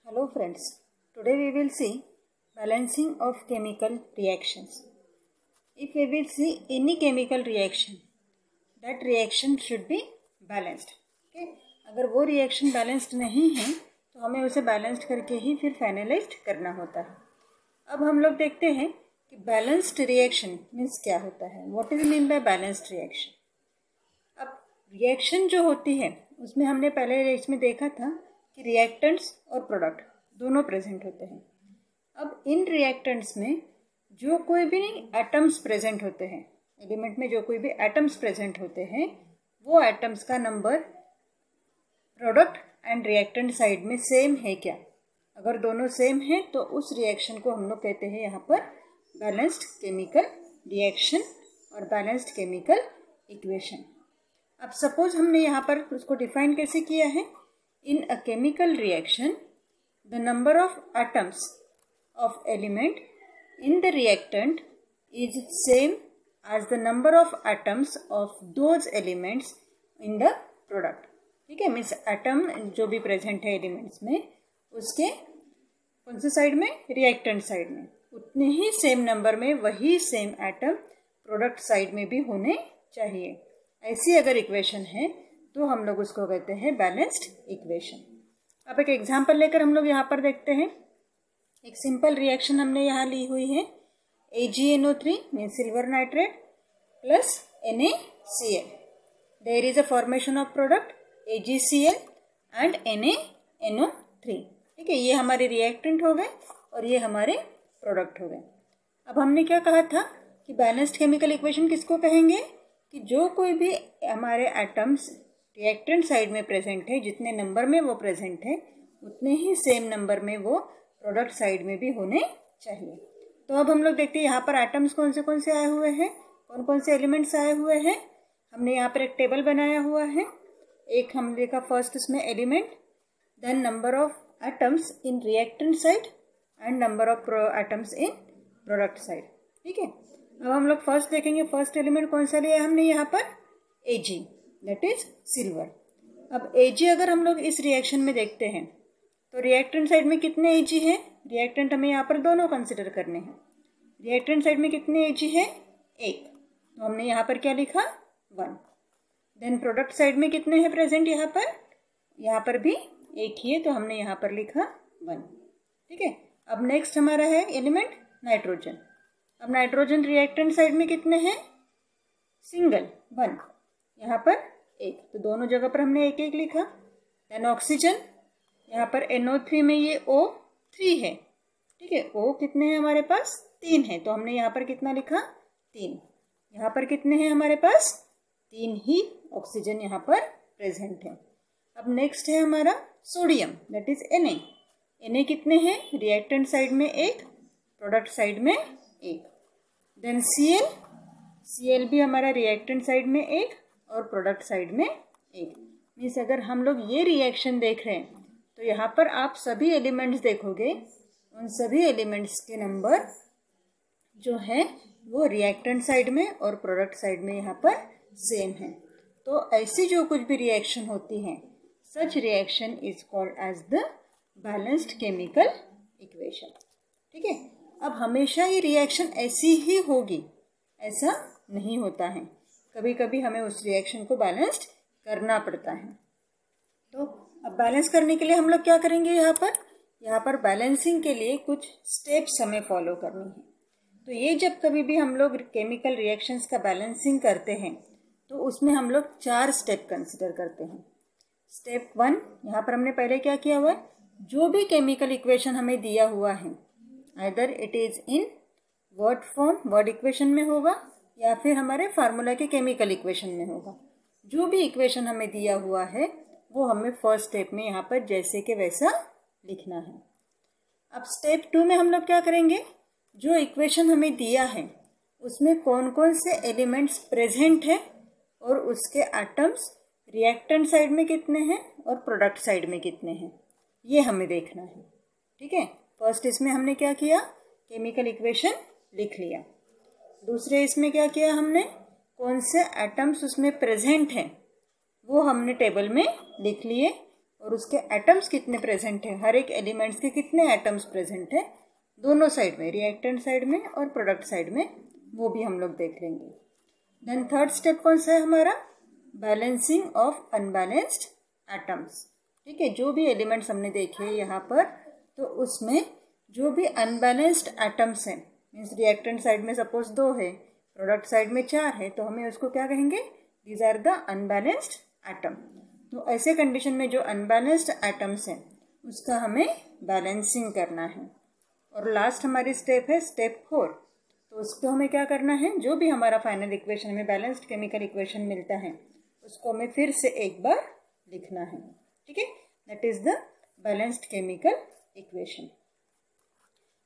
Hello friends, today we will see balancing of chemical reactions. If we will see any chemical reaction, that reaction should be balanced. Okay? अगर वो reaction balanced नहीं है तो हमें उसे balanced करके ही फिर finalized करना होता है. अब हम लोग देखते हैं कि balanced reaction means क्या होता है. What is mean by balanced reaction? अब reaction जो होती है उसमें हमने पहले इसमें देखा था कि रिएक्टेंट्स और प्रोडक्ट दोनों प्रेजेंट होते हैं. अब इन रिएक्टेंट्स में जो कोई भी एटम्स प्रेजेंट होते हैं, एलिमेंट में जो कोई भी एटम्स प्रेजेंट होते हैं, वो एटम्स का number product and reactant side में सेम है क्या. अगर दोनों सेम है तो उस रिएक्शन को हम लोग कहते हैं यहाँ पर बैलेंस्ड केमिकल रिएक्शन और बैलेंस्ड केमिकल इक्वेशन. अब सपोज हमने यहाँ पर उसको डिफाइन कैसे किया है. In a chemical reaction, the number of atoms of element in the reactant is same as the number of atoms of those elements in the product. ठीक है, मीन्स एटम जो भी प्रेजेंट है एलिमेंट्स में उसके कौन से साइड में, रिएक्टेंट साइड में, उतने ही सेम नंबर में वही सेम एटम प्रोडक्ट साइड में भी होने चाहिए. ऐसी अगर इक्वेशन है तो हम लोग उसको कहते हैं बैलेंस्ड इक्वेशन. अब एक एग्जांपल लेकर हम लोग यहाँ पर देखते हैं. एक सिंपल रिएक्शन हमने यहाँ ली हुई है. AgNO3 mean silver nitrate plus NaCl. There is a formation of product AgCl and NaNO3. ठीक है, ये हमारे रिएक्टेंट हो गए और ये हमारे प्रोडक्ट हो गए. अब हमने क्या कहा था कि बैलेंस्ड केमिकल इक्वेशन किसको कहेंगे कि जो कोई भी हमारे एटम्स रिएक्टेंट साइड में प्रेजेंट है, जितने नंबर में वो प्रेजेंट है उतने ही सेम नंबर में वो प्रोडक्ट साइड में भी होने चाहिए. तो अब हम लोग देखते हैं यहाँ पर एटम्स कौन से आए हुए हैं, कौन कौन से एलिमेंट्स आए हुए हैं. हमने यहाँ पर एक टेबल बनाया हुआ है. एक हम देखा फर्स्ट इसमें element, then number of atoms in reactant side and number of atoms in product side. ठीक है, अब हम लोग फर्स्ट देखेंगे. फर्स्ट एलिमेंट कौन सा लिया हमने यहाँ पर, Ag, दैट इज सिल्वर. अब Ag अगर हम लोग इस रिएक्शन में देखते हैं तो रिएक्टेंट साइड में कितने Ag हैं. रिएक्टेंट हमें यहाँ पर दोनों कंसिडर करने हैं. रिएक्टेंट साइड में कितने Ag है, एक, तो हमने यहाँ पर क्या लिखा, 1. देन प्रोडक्ट साइड में कितने हैं प्रेजेंट, यहाँ पर भी एक ही है तो हमने यहाँ पर लिखा 1. ठीक है, अब नेक्स्ट हमारा है एलिमेंट नाइट्रोजन. अब नाइट्रोजन रिएक्टेंट साइड में कितने हैं, सिंगल 1, यहाँ पर एक, तो दोनों जगह पर हमने एक एक लिखा. देन ऑक्सीजन, यहाँ पर NO3 में ये O3 है. ठीक है, O कितने हैं हमारे पास, 3 है, तो हमने यहाँ पर कितना लिखा, 3. यहाँ पर कितने हैं हमारे पास, 3 ही ऑक्सीजन यहाँ पर प्रेजेंट है. अब नेक्स्ट है हमारा sodium, that is Na. Na कितने हैं, रिएक्टेंट साइड में एक, प्रोडक्ट साइड में एक. देन Cl भी हमारा रिएक्टेंट साइड में एक और प्रोडक्ट साइड में एक. मीन्स अगर हम लोग ये रिएक्शन देख रहे हैं तो यहाँ पर आप सभी एलिमेंट्स देखोगे, उन सभी एलिमेंट्स के नंबर जो है वो रिएक्टेंट साइड में और प्रोडक्ट साइड में यहाँ पर सेम है. तो ऐसी जो कुछ भी रिएक्शन होती है, such reaction is called as the balanced chemical equation. ठीक है, अब हमेशा ये रिएक्शन ऐसी ही होगी ऐसा नहीं होता है. कभी कभी हमें उस रिएक्शन को बैलेंस्ड करना पड़ता है. तो अब बैलेंस करने के लिए हम लोग क्या करेंगे, यहाँ पर बैलेंसिंग के लिए कुछ स्टेप्स हमें फॉलो करनी है. तो ये जब कभी भी हम लोग केमिकल रिएक्शंस का बैलेंसिंग करते हैं तो उसमें हम लोग 4 स्टेप कंसिडर करते हैं. स्टेप 1, यहाँ पर हमने पहले क्या किया हुआ है, जो भी केमिकल इक्वेशन हमें दिया हुआ है, either it is in word form, word equation में होगा या फिर हमारे फार्मूला के केमिकल इक्वेशन में होगा. जो भी इक्वेशन हमें दिया हुआ है वो हमें फर्स्ट स्टेप में यहाँ पर जैसे के वैसा लिखना है. अब स्टेप 2 में हम लोग क्या करेंगे, जो इक्वेशन हमें दिया है उसमें कौन कौन से एलिमेंट्स प्रेजेंट है और उसके एटम्स रिएक्टेंट साइड में कितने हैं और प्रोडक्ट साइड में कितने हैं, ये हमें देखना है. ठीक है, फर्स्ट इसमें हमने क्या किया, केमिकल इक्वेशन लिख लिया. दूसरे इसमें क्या किया हमने, कौन से एटम्स उसमें प्रेजेंट हैं वो हमने टेबल में लिख लिए और उसके एटम्स कितने प्रेजेंट है, हर एक एलिमेंट्स के कितने एटम्स प्रेजेंट है दोनों साइड में, रिएक्टेंट साइड में और प्रोडक्ट साइड में, वो भी हम लोग देख लेंगे। देन थर्ड स्टेप कौन सा है हमारा, बैलेंसिंग ऑफ अनबैलेंस्ड एटम्स। ठीक है, जो भी एलिमेंट्स हमने देखे यहाँ पर, तो उसमें जो भी अनबैलेंस्ड एटम्स हैं, मीन्स रिएक्टेंट साइड में सपोज 2 है, प्रोडक्ट साइड में 4 है, तो हमें उसको क्या कहेंगे, these are the unbalanced atom. तो ऐसे कंडीशन में जो अनबैलेंस्ड एटम्स हैं उसका हमें बैलेंसिंग करना है। और लास्ट हमारी स्टेप है स्टेप 4। तो उसको हमें क्या करना है, जो भी हमारा फाइनल इक्वेशन में बैलेंस्ड केमिकल इक्वेशन मिलता है उसको हमें फिर से एक बार लिखना है। ठीक है, that is the balanced chemical equation.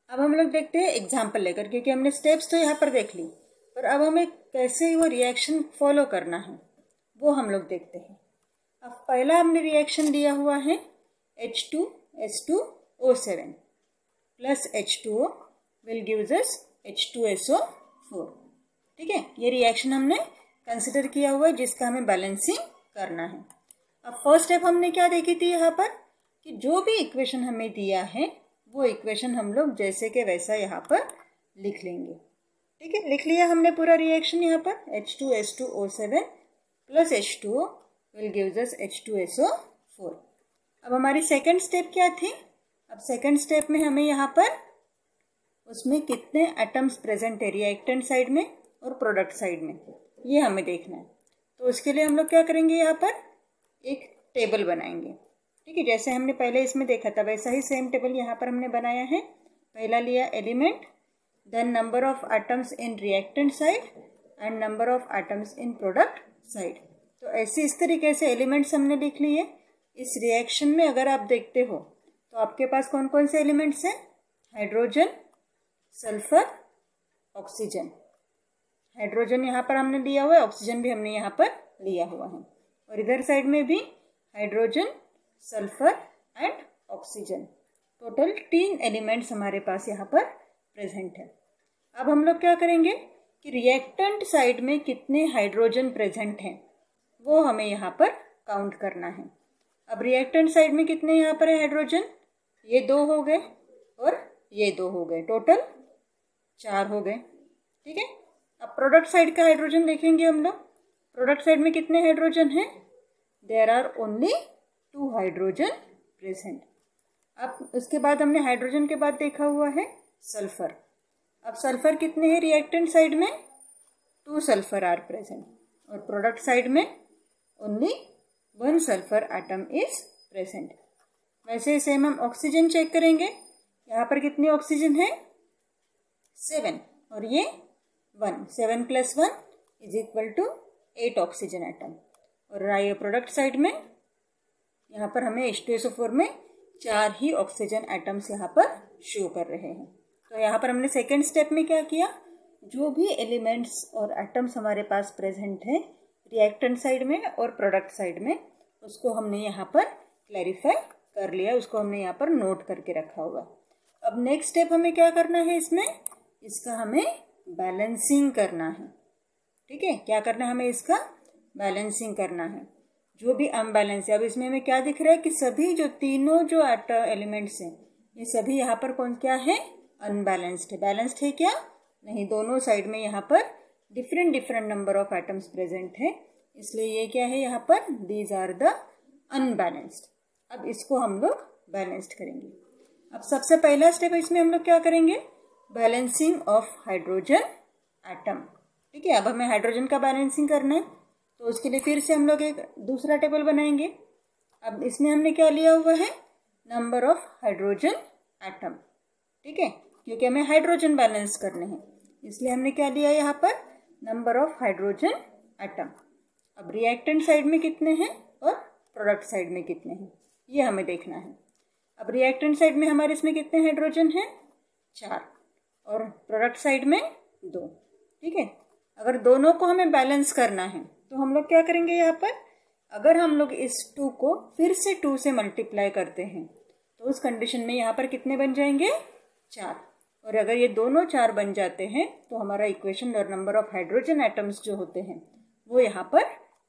अब हम लोग देखते हैं एग्जाम्पल लेकर, क्योंकि हमने स्टेप्स तो यहाँ पर देख ली, पर अब हमें कैसे वो रिएक्शन फॉलो करना है वो हम लोग देखते हैं। अब पहला हमने रिएक्शन लिया हुआ है H2S2O7 plus H2O will gives us H2SO4। ठीक है, ये रिएक्शन हमने कंसिडर किया हुआ है जिसका हमें बैलेंसिंग करना है। अब फर्स्ट स्टेप हमने क्या देखी थी यहाँ पर, कि जो भी इक्वेशन हमें दिया है वो इक्वेशन हम लोग जैसे के वैसा यहाँ पर लिख लेंगे। ठीक है, लिख लिया हमने पूरा रिएक्शन यहाँ पर, H2S2O7 plus H2O will gives us H2SO4। अब हमारी सेकंड स्टेप क्या थी, अब सेकंड स्टेप में हमें यहाँ पर उसमें कितने एटम्स प्रेजेंट है रिएक्टेंट साइड में और प्रोडक्ट साइड में, ये हमें देखना है। तो उसके लिए हम लोग क्या करेंगे, यहाँ पर एक टेबल बनाएंगे। ठीक है, जैसे हमने पहले इसमें देखा था वैसा ही सेम टेबल यहाँ पर हमने बनाया है। पहला लिया element, then number of atoms in reactant side and number of atoms in product side. तो ऐसे इस तरीके से एलिमेंट्स हमने लिख लिए। इस रिएक्शन में अगर आप देखते हो तो आपके पास कौन कौन से एलिमेंट्स हैं, हाइड्रोजन, सल्फर, ऑक्सीजन। हाइड्रोजन यहाँ पर हमने लिया हुआ है, ऑक्सीजन भी हमने यहाँ पर लिया हुआ है, और इधर साइड में भी hydrogen, sulphur and oxygen. Total 3 elements हमारे पास यहाँ पर प्रेजेंट है। अब हम लोग क्या करेंगे कि रिएक्टेंट साइड में कितने हाइड्रोजन प्रेजेंट हैं वो हमें यहाँ पर काउंट करना है। अब रिएक्टेंट साइड में कितने यहाँ पर है हाइड्रोजन, ये 2 हो गए और ये 2 हो गए, टोटल 4 हो गए। ठीक है, अब प्रोडक्ट साइड का हाइड्रोजन देखेंगे हम लोग। प्रोडक्ट साइड में कितने हाइड्रोजन हैं, there are only 2 hydrogen present. अब उसके बाद हमने हाइड्रोजन के बाद देखा हुआ है सल्फर। अब सल्फर कितने हैं रिएक्टेंट साइड में, 2 सल्फर आर प्रेजेंट, और प्रोडक्ट साइड में only 1 sulphur atom is present. वैसे ही सेम हम ऑक्सीजन चेक करेंगे, यहाँ पर कितनी ऑक्सीजन है, 7, और ये 1, 7 + 1 = 8 ऑक्सीजन एटम। और ये प्रोडक्ट साइड में यहाँ पर हमें H2SO4 में 4 ही ऑक्सीजन एटम्स यहाँ पर शो कर रहे हैं। तो यहाँ पर हमने सेकेंड स्टेप में क्या किया, जो भी एलिमेंट्स और एटम्स हमारे पास प्रेजेंट है रिएक्टेंट साइड में और प्रोडक्ट साइड में, उसको हमने यहाँ पर क्लैरिफाई कर लिया, उसको हमने यहाँ पर नोट करके रखा हुआ। अब नेक्स्ट स्टेप हमें क्या करना है, इसका हमें बैलेंसिंग करना है। ठीक है, क्या करना है, हमें इसका बैलेंसिंग करना है। जो भी अनबैलेंस है, अब इसमें हमें क्या दिख रहा है कि सभी जो तीनों जो एलिमेंट्स हैं ये सभी यहाँ पर कौन क्या है, अनबैलेंस्ड है। बैलेंस्ड है क्या, नहीं, दोनों साइड में यहाँ पर different number of atoms present है, इसलिए ये क्या है यहाँ पर, दीज आर द अनबैलेंस्ड। अब इसको हम लोग बैलेंस्ड करेंगे। अब सबसे पहला स्टेप इसमें हम लोग क्या करेंगे, बैलेंसिंग ऑफ हाइड्रोजन एटम। ठीक है, अब हमें हाइड्रोजन का बैलेंसिंग करना है, तो उसके लिए फिर से हम लोग एक दूसरा टेबल बनाएंगे। अब इसमें हमने क्या लिया हुआ है, नंबर ऑफ हाइड्रोजन एटम। ठीक है, क्योंकि हमें हाइड्रोजन बैलेंस करने हैं, इसलिए हमने क्या लिया यहाँ पर, नंबर ऑफ हाइड्रोजन एटम। अब रिएक्टेंट साइड में कितने हैं और प्रोडक्ट साइड में कितने हैं ये हमें देखना है। अब रिएक्टेंट साइड में हमारे इसमें कितने हाइड्रोजन हैं, 4, और प्रोडक्ट साइड में 2। ठीक है, अगर दोनों को हमें बैलेंस करना है तो हम लोग क्या करेंगे, यहाँ पर अगर हम लोग इस 2 को फिर से 2 से मल्टीप्लाई करते हैं तो उस कंडीशन में यहाँ पर कितने बन जाएंगे, 4। और अगर ये दोनों 4 बन जाते हैं तो हमारा इक्वेशन और नंबर ऑफ हाइड्रोजन एटम्स जो होते हैं वो यहाँ पर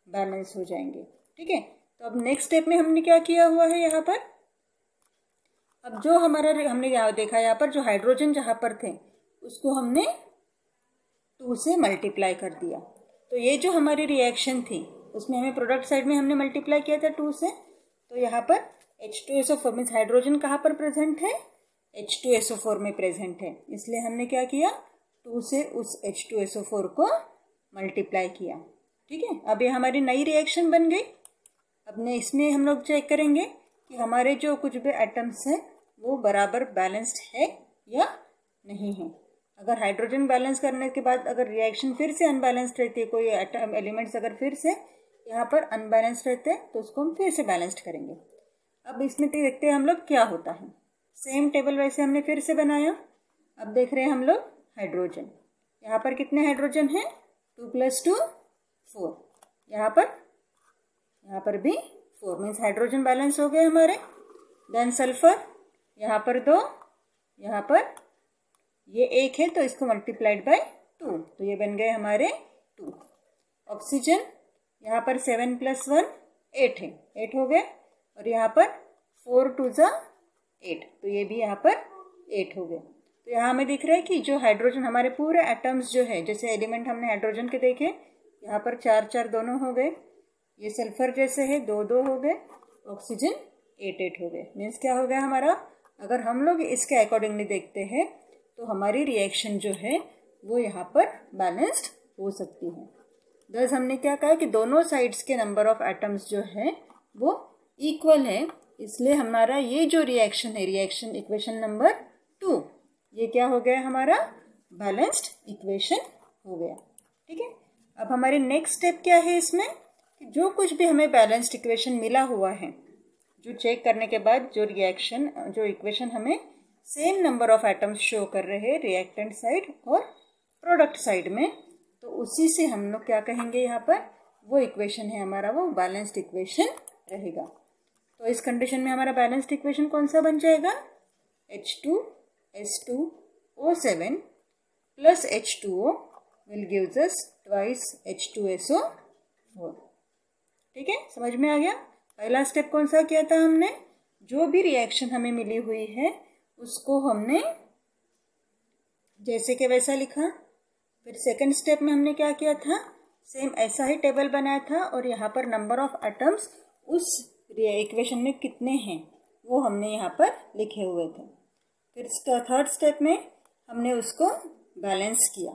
बैलेंस हो जाएंगे। ठीक है, तो अब नेक्स्ट स्टेप में हमने क्या किया हुआ है यहाँ पर, अब जो हमारा हमने यहाँ देखा, यहाँ पर जो हाइड्रोजन जहाँ पर थे उसको हमने 2 से मल्टीप्लाई कर दिया। तो ये जो हमारी रिएक्शन थी उसमें हमें प्रोडक्ट साइड में हमने मल्टीप्लाई किया था 2 से। तो यहाँ पर H2SO4 मीन्स हाइड्रोजन कहाँ पर प्रेजेंट है, H2SO4 में प्रेजेंट है, इसलिए हमने क्या किया, 2 से उस H2SO4 को मल्टीप्लाई किया। ठीक है, अब ये हमारी नई रिएक्शन बन गई। अब ने इसमें हम लोग चेक करेंगे कि हमारे जो कुछ भी एटम्स हैं वो बराबर बैलेंस्ड है या नहीं है। अगर हाइड्रोजन बैलेंस करने के बाद अगर रिएक्शन फिर से अनबैलेंस्ड रहती है, कोई एटम एलिमेंट्स अगर फिर से यहाँ पर अनबैलेंस्ड रहते हैं तो उसको हम फिर से बैलेंस्ड करेंगे। अब इसमें देखते हैं हम लोग क्या होता है। सेम टेबल वैसे हमने फिर से बनाया। अब देख रहे हैं हम लोग हाइड्रोजन, यहाँ पर कितने हाइड्रोजन हैं, 2 + 2 4। यहाँ पर भी 4 मीन्स हाइड्रोजन बैलेंस हो गए हमारे। देन सल्फर, यहाँ पर 2, यहाँ पर ये 1 है तो इसको मल्टीप्लाइड बाय 2, तो ये बन गए हमारे 2। ऑक्सीजन, यहाँ पर 7 + 1 8 है, 8 हो गए। और यहाँ पर 4 × 2 = 8, तो ये भी यहाँ पर 8 हो गए। तो यहाँ हमें दिख रहा है कि जो हाइड्रोजन हमारे पूरे एटम्स जो है, जैसे एलिमेंट हमने हाइड्रोजन के देखे, यहाँ पर 4 4 दोनों हो गए, ये सल्फर जैसे है 2 2 हो गए, ऑक्सीजन 8 8 हो गए। मीन्स क्या हो गया हमारा, अगर हम लोग इसके अकॉर्डिंगली देखते हैं तो हमारी रिएक्शन जो है वो यहाँ पर बैलेंस्ड हो सकती है। दस हमने क्या कहा कि दोनों साइड्स के नंबर ऑफ एटम्स जो है वो इक्वल है, इसलिए हमारा ये जो रिएक्शन है, रिएक्शन इक्वेशन नंबर 2, ये क्या हो गया हमारा, बैलेंस्ड इक्वेशन हो गया। ठीक है, अब हमारी नेक्स्ट स्टेप क्या है इसमें, कि जो कुछ भी हमें बैलेंस्ड इक्वेशन मिला हुआ है, जो चेक करने के बाद जो रिएक्शन जो इक्वेशन हमें same number of atoms show कर रहे हैं रिएक्टेंट साइड और प्रोडक्ट साइड में, तो उसी से हम लोग क्या कहेंगे, यहाँ पर वो इक्वेशन है हमारा, वो बैलेंस्ड इक्वेशन रहेगा। तो इस कंडीशन में हमारा बैलेंस्ड इक्वेशन कौन सा बन जाएगा, H2S2O7 + H2O will gives us twice H2SO4। ठीक है, समझ में आ गया। पहला स्टेप कौन सा किया था हमने, जो भी रिएक्शन हमें मिली हुई है उसको हमने जैसे कि वैसा लिखा। फिर सेकंड स्टेप में हमने क्या किया था, सेम ऐसा ही टेबल बनाया था और यहाँ पर नंबर ऑफ एटम्स उस इक्वेशन में कितने हैं वो हमने यहाँ पर लिखे हुए थे। फिर थर्ड स्टेप में हमने उसको बैलेंस किया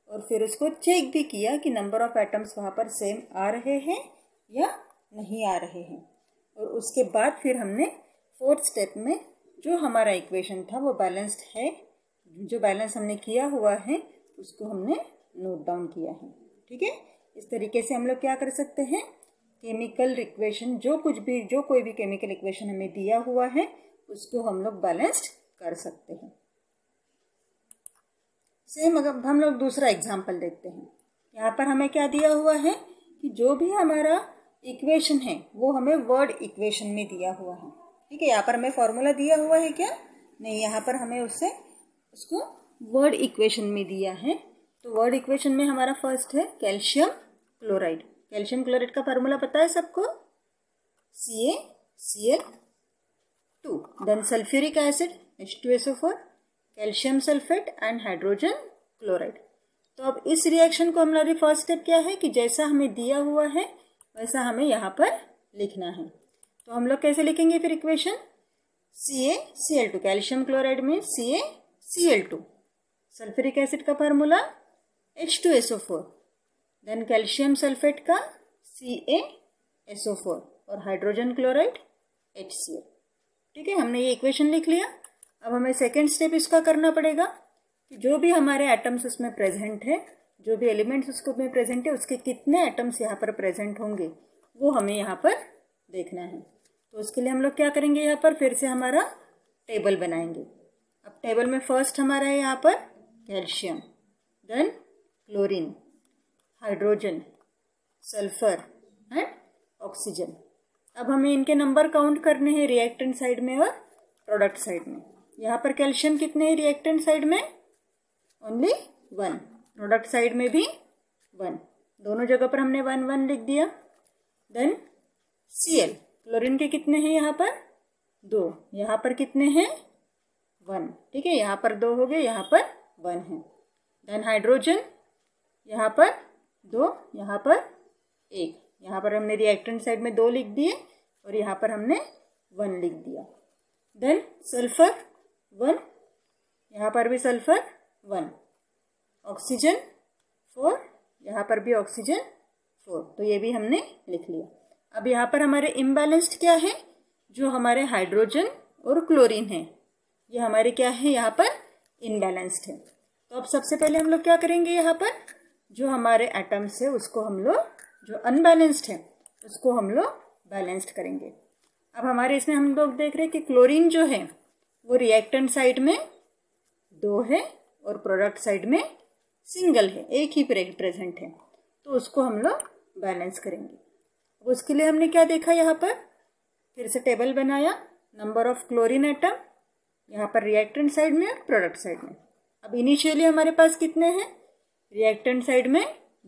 और फिर उसको चेक भी किया कि नंबर ऑफ एटम्स वहाँ पर सेम आ रहे हैं या नहीं आ रहे हैं। और उसके बाद फिर हमने फोर्थ स्टेप में जो हमारा इक्वेशन था वो बैलेंस्ड है, जो बैलेंस हमने किया हुआ है उसको हमने नोट डाउन किया है। ठीक है, इस तरीके से हम लोग क्या कर सकते हैं, केमिकल इक्वेशन जो कोई भी केमिकल इक्वेशन हमें दिया हुआ है उसको हम लोग बैलेंस्ड कर सकते हैं। सेम अगर हम लोग दूसरा एग्जांपल देखते हैं, यहाँ पर हमें क्या दिया हुआ है कि जो भी हमारा इक्वेशन है वो हमें वर्ड इक्वेशन में दिया हुआ है। ठीक है, यहाँ पर हमें फॉर्मूला दिया हुआ है क्या, नहीं, यहाँ पर हमें उसको वर्ड इक्वेशन में दिया है। तो वर्ड इक्वेशन में हमारा फर्स्ट है कैल्शियम क्लोराइड। कैल्शियम क्लोराइड का फार्मूला पता है सबको, CaCl2, then sulphuric acid H2SO4, calcium sulphate and hydrogen chloride. तो अब इस रिएक्शन को हमारी फर्स्ट स्टेप क्या है कि जैसा हमें दिया हुआ है वैसा हमें यहाँ पर लिखना है। तो हम लोग कैसे लिखेंगे फिर इक्वेशन, CaCl2, कैल्शियम क्लोराइड में CaCl2, सल्फ्यूरिक एसिड का formula H2SO4, then calcium sulphate का CaSO4 और हाइड्रोजन क्लोराइड HCl। ठीक है, हमने ये इक्वेशन लिख लिया। अब हमें सेकेंड स्टेप इसका करना पड़ेगा कि जो भी हमारे एटम्स उसमें प्रेजेंट है, जो भी एलिमेंट्स उसको में प्रेजेंट है उसके कितने एटम्स यहाँ पर प्रेजेंट होंगे वो हमें यहाँ पर देखना है। तो उसके लिए हम लोग क्या करेंगे, यहाँ पर फिर से हमारा टेबल बनाएंगे। अब टेबल में फर्स्ट हमारा है यहाँ पर calcium, then chlorine, hydrogen, sulphur and oxygen. अब हमें इनके नंबर काउंट करने हैं रिएक्टेंट साइड में और प्रोडक्ट साइड में। यहाँ पर कैल्शियम कितने हैं रिएक्टेंट साइड में, ओनली 1, प्रोडक्ट साइड में भी 1, दोनों जगह पर हमने 1 1 लिख दिया। Then Cl। क्लोरीन के कितने हैं यहाँ पर? 2। यहाँ पर कितने हैं? 1। ठीक है, यहाँ पर 2 हो गए, यहाँ पर 1 है। देन हाइड्रोजन, यहाँ पर 2, यहाँ पर 1। यहाँ पर हमने रिएक्टेंट साइड में 2 लिख दिए और यहाँ पर हमने 1 लिख दिया। देन सल्फर 1, यहाँ पर भी सल्फर 1। ऑक्सीजन 4, यहाँ पर भी ऑक्सीजन 4। तो ये भी हमने लिख लिया। अब यहाँ पर हमारे इम्बैलेंस्ड क्या है? जो हमारे हाइड्रोजन और क्लोरीन है, ये हमारे क्या है? यहाँ पर इनबैलेंस्ड है। तो अब सबसे पहले हम लोग क्या करेंगे? यहाँ पर जो हमारे एटम्स है उसको हम लोग, जो अनबैलेंस्ड है उसको हम लोग बैलेंस्ड करेंगे। अब हमारे इसमें हम लोग देख रहे हैं कि क्लोरीन जो है वो रिएक्टेंट साइड में 2 है और प्रोडक्ट साइड में सिंगल है, एक ही प्रेजेंट है, तो उसको हम लोग बैलेंस करेंगे। उसके लिए हमने क्या देखा? यहाँ पर फिर से टेबल बनाया, नंबर ऑफ क्लोरीन एटम यहाँ पर रिएक्टेंट साइड में और प्रोडक्ट साइड में। अब इनिशियली हमारे पास कितने हैं? रिएक्टेंट साइड में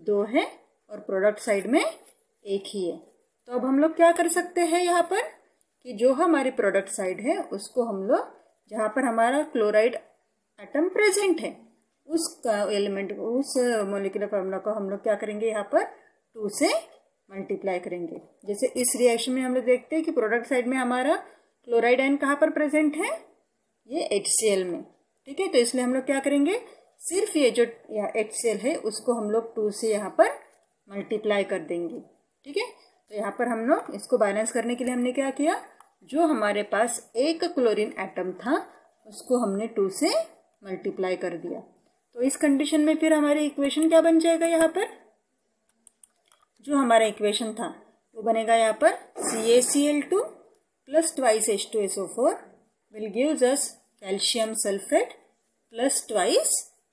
2 है और प्रोडक्ट साइड में 1 ही है। तो अब हम लोग क्या कर सकते हैं यहाँ पर कि जो हमारी प्रोडक्ट साइड है उसको हम लोग, जहाँ पर हमारा क्लोराइड एटम प्रेजेंट है, उसका एलिमेंट, उस मॉलिक्यूलर फार्मूला को हम लोग क्या करेंगे? यहाँ पर 2 से मल्टीप्लाई करेंगे। जैसे इस रिएक्शन में हम लोग देखते हैं कि प्रोडक्ट साइड में हमारा क्लोराइड आयन कहाँ पर प्रेजेंट है? ये HCl में। ठीक है, तो इसलिए हम लोग क्या करेंगे? सिर्फ ये जो HCl है उसको हम लोग 2 से यहाँ पर मल्टीप्लाई कर देंगे। ठीक है, तो यहाँ पर हम लोग इसको बैलेंस करने के लिए हमने क्या किया? जो हमारे पास एक क्लोरीन एटम था उसको हमने 2 से मल्टीप्लाई कर दिया। तो इस कंडीशन में फिर हमारी इक्वेशन क्या बन जाएगा? यहाँ पर जो हमारा इक्वेशन था वो बनेगा यहाँ पर CaCl2 plus 2 H2SO4 will gives us calcium sulphate plus 2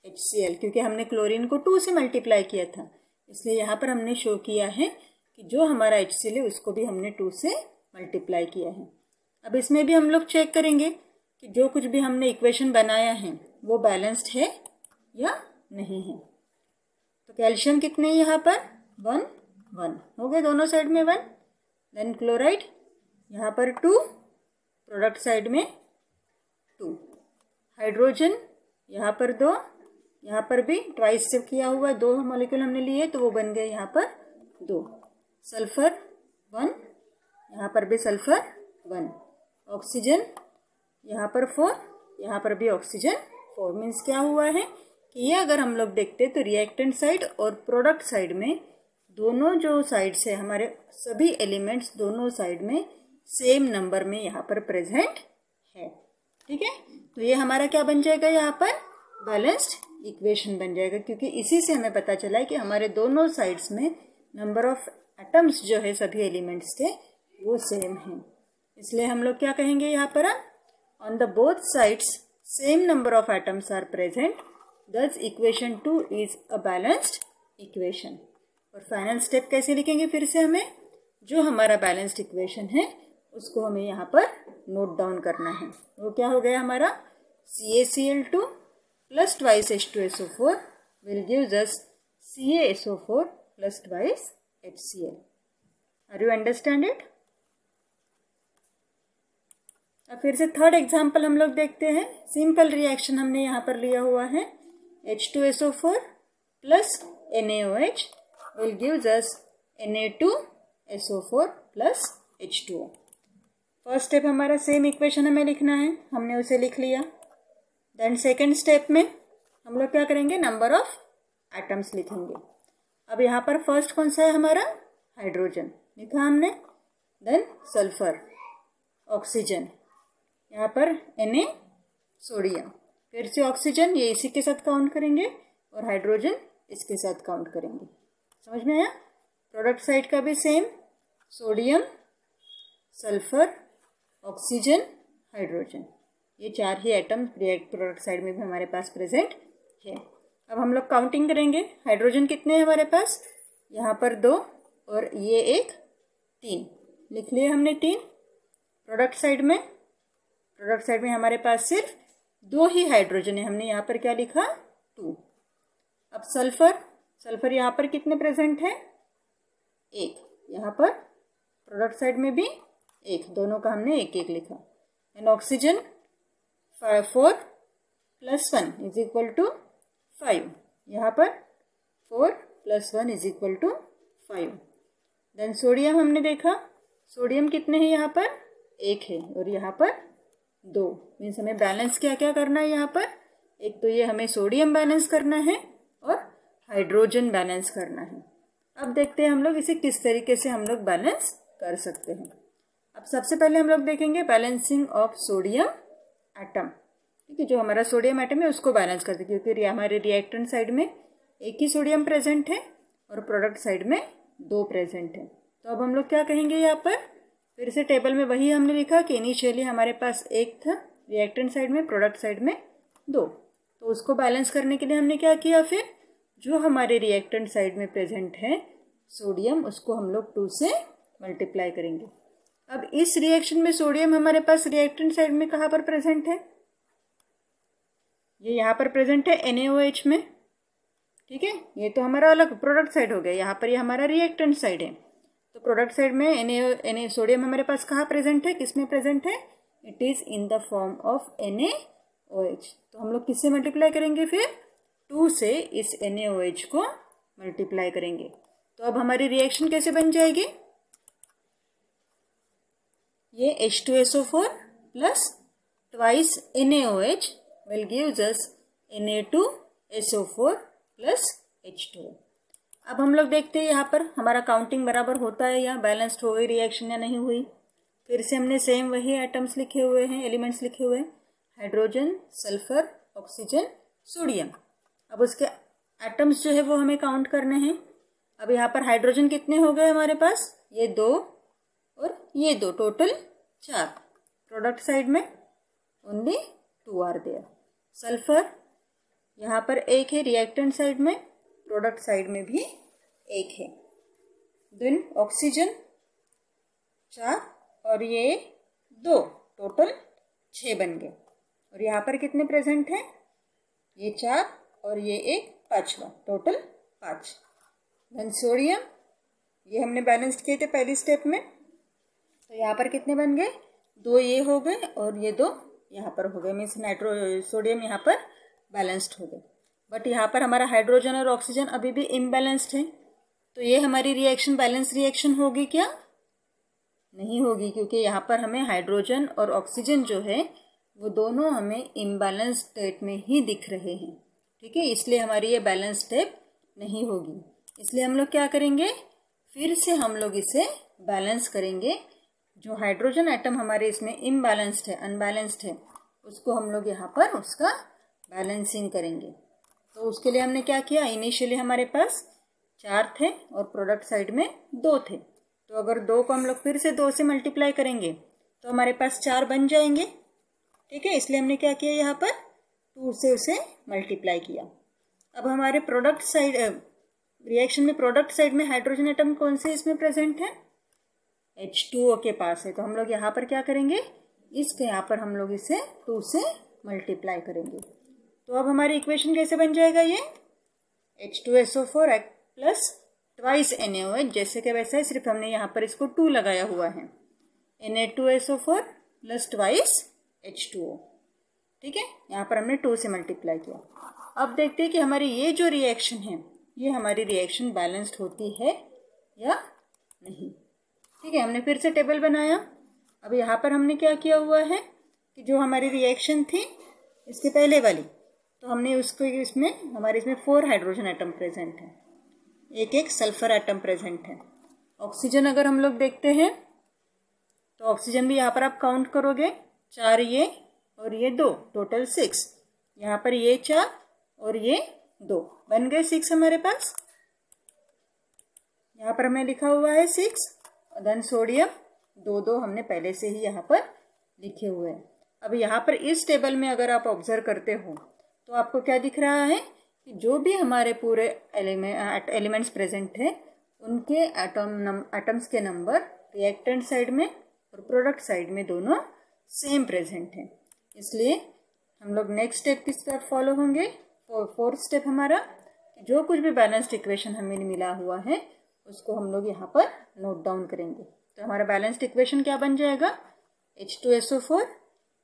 HCl। क्योंकि हमने क्लोरीन को 2 से मल्टीप्लाई किया था, इसलिए यहाँ पर हमने शो किया है कि जो हमारा HCl है उसको भी हमने 2 से मल्टीप्लाई किया है। अब इसमें भी हम लोग चेक करेंगे कि जो कुछ भी हमने इक्वेशन बनाया है वो बैलेंस्ड है या नहीं है। तो कैल्शियम कितने हैं यहाँ पर? 1 1 हो गए, दोनों साइड में 1। देन क्लोराइड यहाँ पर 2, प्रोडक्ट साइड में 2। हाइड्रोजन यहाँ पर 2, यहाँ पर भी ट्वाइस से किया हुआ 2 मॉलिक्यूल हमने लिए तो वो बन गए यहाँ पर 2। सल्फर 1, यहाँ पर भी सल्फर 1। ऑक्सीजन यहाँ पर 4, यहाँ पर भी ऑक्सीजन 4। मीन्स क्या हुआ है कि ये अगर हम लोग देखते तो रिएक्टेंट साइड और प्रोडक्ट साइड में दोनों जो साइड से हमारे सभी एलिमेंट्स दोनों साइड में सेम नंबर में यहाँ पर प्रेजेंट है। ठीक है, तो ये हमारा क्या बन जाएगा? यहाँ पर बैलेंस्ड इक्वेशन बन जाएगा, क्योंकि इसी से हमें पता चला है कि हमारे दोनों साइड्स में नंबर ऑफ एटम्स जो है सभी एलिमेंट्स के वो सेम है। इसलिए हम लोग क्या कहेंगे यहाँ पर? On the both sides same number of atoms are present, thus equation 2 is a balanced equation. और फाइनल स्टेप कैसे लिखेंगे? फिर से हमें जो हमारा बैलेंस्ड इक्वेशन है उसको हमें यहाँ पर नोट डाउन करना है। वो क्या हो गया हमारा? CaCl2 plus 2 H2SO4 will gives us CaSO4 plus 2 HCl। Are you understand it? अब फिर से थर्ड एग्जाम्पल हम लोग देखते हैं। सिंपल रिएक्शन हमने यहाँ पर लिया हुआ है। H2SO4 plus NaOH will gives us Na2SO4 plus H2O। First step हमारा सेम इक्वेशन हमें लिखना है, हमने उसे लिख लिया। देन सेकेंड स्टेप में हम लोग क्या करेंगे? नंबर ऑफ एटम्स लिखेंगे। अब यहाँ पर फर्स्ट कौन सा है हमारा? हाइड्रोजन लिखा हमने। देन सल्फर, ऑक्सीजन, यहाँ पर Na सोडियम, फिर से ऑक्सीजन, ये इसी के साथ काउंट करेंगे और हाइड्रोजन इसके साथ काउंट करेंगे। समझ में आया? प्रोडक्ट साइड का भी same, sodium, sulphur, oxygen, hydrogen, ये 4 ही एटम प्रोडक्ट साइड में भी हमारे पास प्रेजेंट है। अब हम लोग काउंटिंग करेंगे। हाइड्रोजन कितने हैं हमारे पास? यहाँ पर 2 और ये एक 3 लिख लिए हमने 3। प्रोडक्ट साइड में हमारे पास सिर्फ 2 ही हाइड्रोजन है, हमने यहाँ पर क्या लिखा? 2। अब सल्फर यहाँ पर कितने प्रेजेंट है? 1 यहाँ पर प्रोडक्ट साइड में भी 1, दोनों का हमने 1 लिखा। एंड ऑक्सीजन 4 + 1 = 5, यहाँ पर 4 + 1 = 5। देन सोडियम हमने देखा, सोडियम कितने हैं यहाँ पर 1 है और यहाँ पर 2। मीन्स हमें बैलेंस क्या क्या करना है यहाँ पर, एक तो ये हमें सोडियम बैलेंस करना है और हाइड्रोजन बैलेंस करना है। अब देखते हैं हम लोग इसे किस तरीके से हम लोग बैलेंस कर सकते हैं। अब सबसे पहले हम लोग देखेंगे बैलेंसिंग ऑफ सोडियम एटम। ठीक है, जो हमारा सोडियम एटम है उसको बैलेंस करते हैं, क्योंकि हमारे रिएक्टेंट साइड में 1 ही सोडियम प्रेजेंट है और प्रोडक्ट साइड में 2 प्रेजेंट है। तो अब हम लोग क्या कहेंगे यहाँ पर, फिर से टेबल में वही हमने लिखा कि इनिशियली हमारे पास 1 था रिएक्टेंट साइड में, प्रोडक्ट साइड में 2। तो उसको बैलेंस करने के लिए हमने क्या किया, फिर जो हमारे रिएक्टेंट साइड में प्रेजेंट है सोडियम, उसको हम लोग 2 से मल्टीप्लाई करेंगे। अब इस रिएक्शन में सोडियम हमारे पास रिएक्टेंट साइड में कहाँ पर प्रेजेंट है, ये यहाँ पर प्रेजेंट है NaOH में। ठीक है, ये तो हमारा अलग प्रोडक्ट साइड हो गया, यहाँ पर ये हमारा रिएक्टेंट साइड है। तो प्रोडक्ट साइड में सोडियम हमारे पास कहाँ प्रेजेंट है, किसमें प्रेजेंट है, it is in the form of NaOH। तो हम लोग किससे मल्टीप्लाई करेंगे, फिर 2 से इस NaOH को मल्टीप्लाई करेंगे। तो अब हमारी रिएक्शन कैसे बन जाएगी, ये H2SO4 + 2 NaOH will gives us Na2SO4 + H2O। अब हम लोग देखते हैं यहाँ पर हमारा काउंटिंग बराबर होता है या बैलेंस्ड हो गई रिएक्शन या नहीं हुई। फिर से हमने सेम वही एटम्स लिखे हुए हैं, एलिमेंट्स लिखे हुए हैं, हाइड्रोजन, सल्फर, ऑक्सीजन, सोडियम। अब उसके एटम्स जो है वो हमें काउंट करने हैं। अब यहाँ पर हाइड्रोजन कितने हो गए हमारे पास, ये 2 और ये 2, टोटल 4। प्रोडक्ट साइड में ओनली 2 आर देयर। सल्फर यहाँ पर 1 है रिएक्टेंट साइड में, प्रोडक्ट साइड में भी 1 है। देन ऑक्सीजन 4 और ये 2, टोटल 6 बन गए। और यहाँ पर कितने प्रेजेंट हैं, ये 4 और ये 1, 5वां, टोटल 5। देन सोडियम, ये हमने बैलेंस किए थे पहली स्टेप में, तो यहाँ पर कितने बन गए, 2 ये हो गए और ये 2 यहाँ पर हो गए। मीन्स सोडियम यहाँ पर बैलेंस्ड हो गए। बट यहाँ पर हमारा हाइड्रोजन और ऑक्सीजन अभी भी इम्बैलेंस्ड है। तो ये हमारी रिएक्शन बैलेंस रिएक्शन होगी क्या, नहीं होगी, क्योंकि यहाँ पर हमें हाइड्रोजन और ऑक्सीजन जो है वो दोनों हमें इम्बैलेंस स्टेट में ही दिख रहे हैं। ठीक है, इसलिए हमारी ये बैलेंस स्टेप नहीं होगी। इसलिए हम लोग क्या करेंगे, फिर से हम लोग इसे बैलेंस करेंगे। जो हाइड्रोजन एटम हमारे इसमें इम्बैलेंस्ड है, अनबैलेंस्ड है, उसको हम लोग यहाँ पर उसका बैलेंसिंग करेंगे। तो उसके लिए हमने क्या किया, इनिशियली हमारे पास 4 थे और प्रोडक्ट साइड में 2 थे। तो अगर 2 को हम लोग फिर से 2 से मल्टीप्लाई करेंगे तो हमारे पास 4 बन जाएंगे। ठीक है, इसलिए हमने क्या किया, यहाँ पर 2 से उसे मल्टीप्लाई किया। अब हमारे प्रोडक्ट साइड रिएक्शन में प्रोडक्ट साइड में हाइड्रोजन एटम कौन से इसमें प्रेजेंट है, H2O के पास है। तो हम लोग यहाँ पर क्या करेंगे, इसके यहाँ पर हम लोग इसे 2 से मल्टीप्लाई करेंगे। तो अब हमारी इक्वेशन कैसे बन जाएगा, ये H2SO4 + 2 NaOH, जैसे कि वैसा है, सिर्फ हमने यहाँ पर इसको 2 लगाया हुआ है, Na2SO4 + 2 H2O। ठीक है, यहाँ पर हमने 2 से मल्टीप्लाई किया। अब देखते हैं कि हमारी ये जो रिएक्शन है, ये हमारी रिएक्शन बैलेंस्ड होती है या नहीं। ठीक है, हमने फिर से टेबल बनाया। अब यहाँ पर हमने क्या किया हुआ है कि जो हमारी रिएक्शन थी इसके पहले वाली, तो हमने उसको हमारे इसमें 4 हाइड्रोजन एटम प्रेजेंट है, 1 सल्फर एटम प्रेजेंट है। ऑक्सीजन अगर हम लोग देखते हैं तो ऑक्सीजन भी यहाँ पर आप काउंट करोगे, 4 ये और ये 2, टोटल 6। यहाँ पर ये 4 और ये 2, बन गए 6 हमारे पास। यहाँ पर हमें लिखा हुआ है 6। देन सोडियम 2 हमने पहले से ही यहाँ पर लिखे हुए हैं। अब यहाँ पर इस टेबल में अगर आप ऑब्जर्व करते हो तो आपको क्या दिख रहा है कि जो भी हमारे पूरे एलिमेंट्स प्रेजेंट है उनके एटम्स के नंबर रिएक्टेंट साइड में और प्रोडक्ट साइड में दोनों सेम प्रेजेंट है। इसलिए हम लोग नेक्स्ट स्टेप किस पर फॉलो होंगे, 4th स्टेप हमारा, जो कुछ भी बैलेंस्ड इक्वेशन हमें मिला हुआ है उसको हम लोग यहाँ पर नोट डाउन करेंगे। तो हमारा बैलेंस्ड इक्वेशन क्या बन जाएगा, H2SO4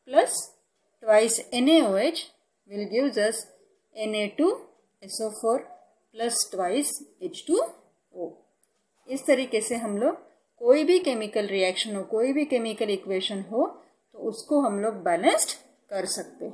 plus twice NaOH will gives us Na2SO4 plus twice H2O। इस तरीके से हम लोग कोई भी केमिकल रिएक्शन हो, कोई भी केमिकल इक्वेशन हो, तो उसको हम लोग बैलेंस्ड कर सकते हैं।